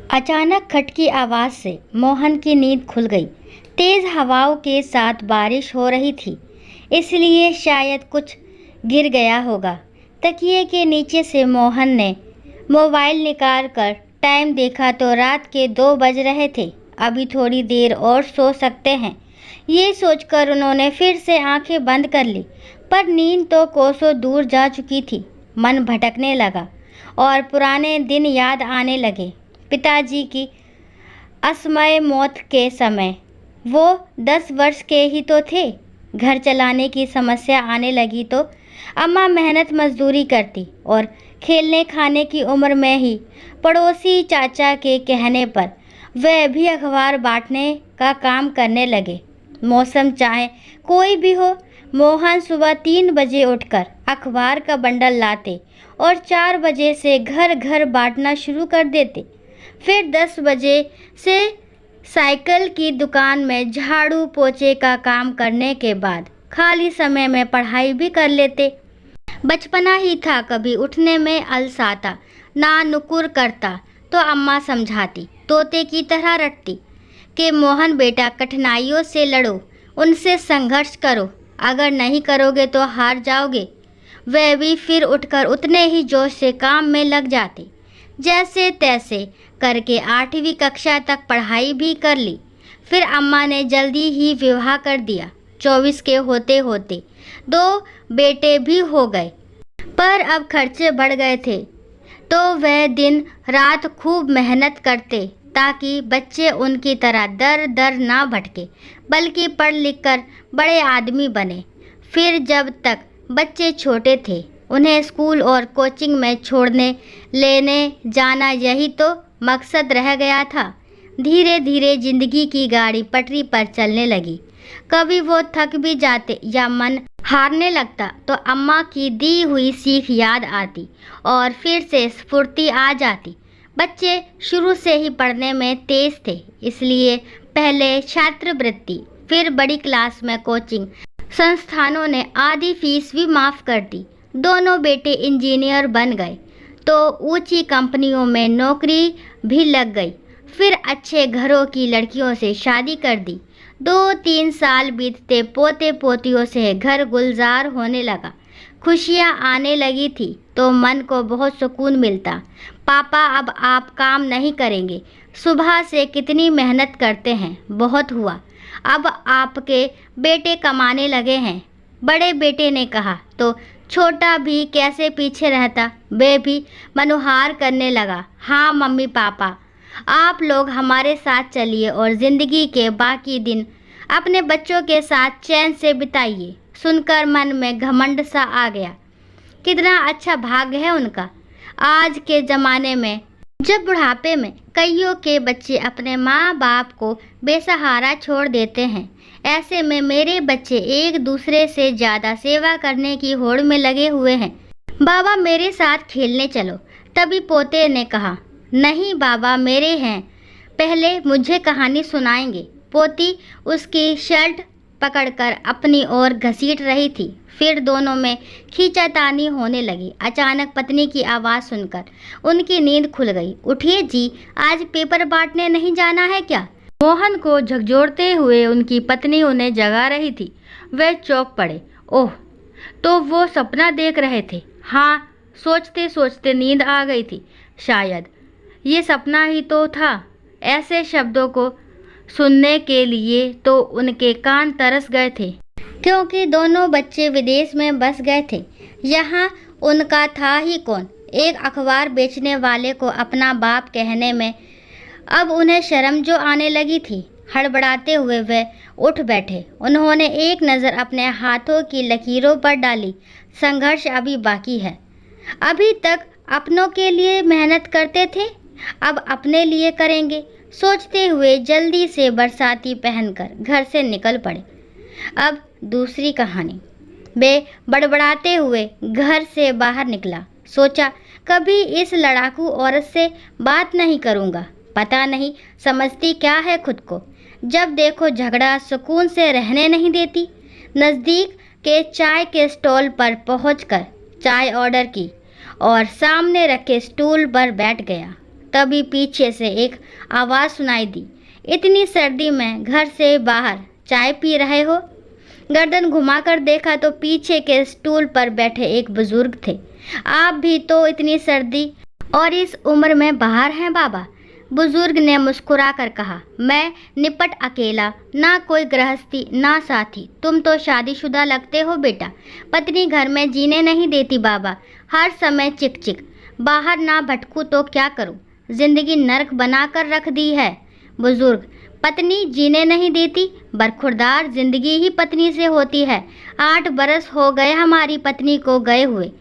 अचानक खट की आवाज़ से मोहन की नींद खुल गई। तेज़ हवाओं के साथ बारिश हो रही थी, इसलिए शायद कुछ गिर गया होगा। तकिए के नीचे से मोहन ने मोबाइल निकाल कर टाइम देखा तो रात के 2 बज रहे थे। अभी थोड़ी देर और सो सकते हैं, ये सोचकर उन्होंने फिर से आंखें बंद कर ली, पर नींद तो कोसों दूर जा चुकी थी। मन भटकने लगा और पुराने दिन याद आने लगे। पिताजी की असमय मौत के समय वो 10 वर्ष के ही तो थे। घर चलाने की समस्या आने लगी तो अम्मा मेहनत मजदूरी करती और खेलने खाने की उम्र में ही पड़ोसी चाचा के कहने पर वह भी अखबार बांटने का काम करने लगे। मौसम चाहे कोई भी हो, मोहन सुबह 3 बजे उठकर अखबार का बंडल लाते और 4 बजे से घर घर बांटना शुरू कर देते। फिर 10 बजे से साइकिल की दुकान में झाड़ू पोछे का काम करने के बाद खाली समय में पढ़ाई भी कर लेते। बचपना ही था, कभी उठने में आलस आता, ना नुकुर करता तो अम्मा समझाती, तोते की तरह रटती कि मोहन बेटा कठिनाइयों से लड़ो, उनसे संघर्ष करो, अगर नहीं करोगे तो हार जाओगे। वह भी फिर उठकर उतने ही जोश से काम में लग जाते। जैसे तैसे करके 8वीं कक्षा तक पढ़ाई भी कर ली। फिर अम्मा ने जल्दी ही विवाह कर दिया। 24 के होते होते 2 बेटे भी हो गए, पर अब खर्चे बढ़ गए थे तो वह दिन रात खूब मेहनत करते ताकि बच्चे उनकी तरह दर दर ना भटके, बल्कि पढ़ लिख कर बड़े आदमी बने। फिर जब तक बच्चे छोटे थे उन्हें स्कूल और कोचिंग में छोड़ने लेने जाना, यही तो मकसद रह गया था। धीरे धीरे जिंदगी की गाड़ी पटरी पर चलने लगी। कभी वो थक भी जाते या मन हारने लगता तो अम्मा की दी हुई सीख याद आती और फिर से स्फूर्ति आ जाती। बच्चे शुरू से ही पढ़ने में तेज थे, इसलिए पहले छात्रवृत्ति, फिर बड़ी क्लास में कोचिंग संस्थानों ने आधी फीस भी माफ़ कर दी। दोनों बेटे इंजीनियर बन गए तो ऊंची कंपनियों में नौकरी भी लग गई। फिर अच्छे घरों की लड़कियों से शादी कर दी। 2-3 साल बीतते पोते पोतियों से घर गुलजार होने लगा। खुशियाँ आने लगी थी तो मन को बहुत सुकून मिलता। पापा अब आप काम नहीं करेंगे, सुबह से कितनी मेहनत करते हैं, बहुत हुआ, अब आपके बेटे कमाने लगे हैं। बड़े बेटे ने कहा तो छोटा भी कैसे पीछे रहता, वे भी मनुहार करने लगा। हाँ मम्मी पापा, आप लोग हमारे साथ चलिए और ज़िंदगी के बाकी दिन अपने बच्चों के साथ चैन से बिताइए। सुनकर मन में घमंड सा आ गया। कितना अच्छा भाग्य है उनका। आज के ज़माने में जब बुढ़ापे में कईयों के बच्चे अपने माँ बाप को बेसहारा छोड़ देते हैं, ऐसे में मेरे बच्चे एक दूसरे से ज़्यादा सेवा करने की होड़ में लगे हुए हैं। बाबा मेरे साथ खेलने चलो। तभी पोते ने कहा, नहीं बाबा मेरे हैं, पहले मुझे कहानी सुनाएंगे। पोती उसकी शर्ट पकड़कर अपनी ओर घसीट रही थी। फिर दोनों में खींचातानी होने लगी। अचानक पत्नी की आवाज़ सुनकर उनकी नींद खुल गई। उठिए जी, आज पेपर बांटने नहीं जाना है क्या? मोहन को झकझोरते हुए उनकी पत्नी उन्हें जगा रही थी। वे चौंक पड़े। ओह, तो वो सपना देख रहे थे। हाँ, सोचते सोचते नींद आ गई थी। शायद ये सपना ही तो था। ऐसे शब्दों को सुनने के लिए तो उनके कान तरस गए थे, क्योंकि दोनों बच्चे विदेश में बस गए थे। यहाँ उनका था ही कौन? एक अखबार बेचने वाले को अपना बाप कहने में अब उन्हें शर्म जो आने लगी थी। हड़बड़ाते हुए वे उठ बैठे। उन्होंने एक नज़र अपने हाथों की लकीरों पर डाली। संघर्ष अभी बाकी है। अभी तक अपनों के लिए मेहनत करते थे, अब अपने लिए करेंगे। सोचते हुए जल्दी से बरसाती पहनकर घर से निकल पड़े। अब दूसरी कहानी। वे बड़बड़ाते हुए घर से बाहर निकला। सोचा कभी इस लड़ाकू औरत से बात नहीं करूँगा, पता नहीं समझती क्या है खुद को। जब देखो झगड़ा, सुकून से रहने नहीं देती। नज़दीक के चाय के स्टॉल पर पहुंचकर चाय ऑर्डर की और सामने रखे स्टूल पर बैठ गया। तभी पीछे से एक आवाज़ सुनाई दी, इतनी सर्दी में घर से बाहर चाय पी रहे हो? गर्दन घुमाकर देखा तो पीछे के स्टूल पर बैठे एक बुजुर्ग थे। आप भी तो इतनी सर्दी और इस उम्र में बाहर हैं बाबा? बुजुर्ग ने मुस्कुरा कर कहा, मैं निपट अकेला, ना कोई गृहस्थी ना साथी। तुम तो शादीशुदा लगते हो बेटा। पत्नी घर में जीने नहीं देती बाबा, हर समय चिक चिक। बाहर ना भटकूं तो क्या करूं? जिंदगी नरक बना कर रख दी है। बुजुर्ग, पत्नी जीने नहीं देती? बरखुरदार जिंदगी ही पत्नी से होती है। 8 बरस हो गए हमारी पत्नी को गए हुए।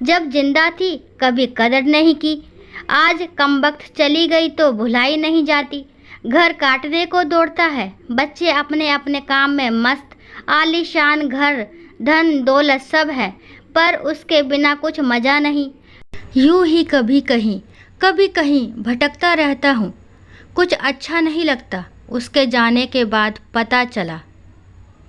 जब जिंदा थी कभी कदर नहीं की, आज कमबख्त चली गई तो भुलाई नहीं जाती। घर काटने को दौड़ता है, बच्चे अपने अपने काम में मस्त, आलीशान घर, धन दौलत सब है, पर उसके बिना कुछ मज़ा नहीं। यूं ही कभी कहीं भटकता रहता हूँ। कुछ अच्छा नहीं लगता। उसके जाने के बाद पता चला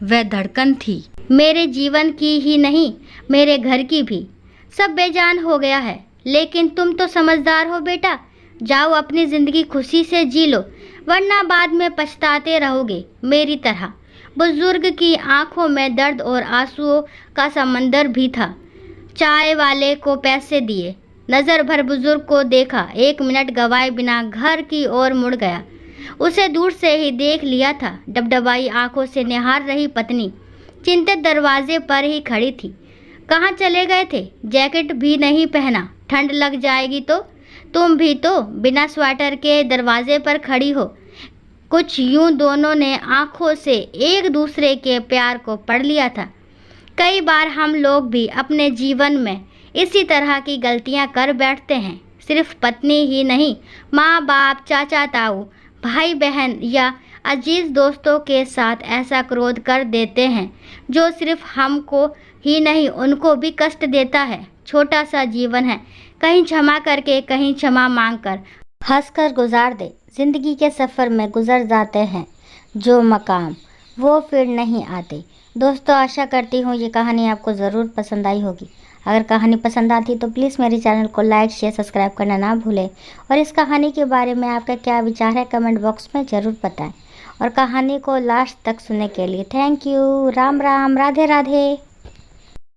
वह धड़कन थी, मेरे जीवन की ही नहीं, मेरे घर की भी। सब बेजान हो गया है। लेकिन तुम तो समझदार हो बेटा, जाओ अपनी ज़िंदगी खुशी से जी लो, वरना बाद में पछताते रहोगे मेरी तरह। बुजुर्ग की आंखों में दर्द और आंसुओं का समंदर भी था। चाय वाले को पैसे दिए, नज़र भर बुजुर्ग को देखा, 1 मिनट गवाए बिना घर की ओर मुड़ गया। उसे दूर से ही देख लिया था। डबडबाई आंखों से निहार रही पत्नी चिंतित दरवाजे पर ही खड़ी थी। कहाँ चले गए थे? जैकेट भी नहीं पहना, ठंड लग जाएगी तो। तुम भी तो बिना स्वेटर के दरवाजे पर खड़ी हो। कुछ यूं दोनों ने आंखों से एक दूसरे के प्यार को पढ़ लिया था। कई बार हम लोग भी अपने जीवन में इसी तरह की गलतियां कर बैठते हैं। सिर्फ पत्नी ही नहीं, माँ बाप, चाचा ताऊ, भाई बहन या अजीज दोस्तों के साथ ऐसा क्रोध कर देते हैं जो सिर्फ हमको ही नहीं उनको भी कष्ट देता है। छोटा सा जीवन है, कहीं क्षमा करके कहीं क्षमा मांगकर हंसकर गुजार दे। जिंदगी के सफ़र में गुजर जाते हैं जो मकाम, वो फिर नहीं आते। दोस्तों, आशा करती हूँ ये कहानी आपको ज़रूर पसंद आई होगी। अगर कहानी पसंद आती तो प्लीज़ मेरे चैनल को लाइक शेयर सब्सक्राइब करना ना भूलें और इस कहानी के बारे में आपका क्या विचार है कमेंट बॉक्स में ज़रूर बताएं और कहानी को लास्ट तक सुनने के लिए थैंक यू। राम राम, राधे राधे।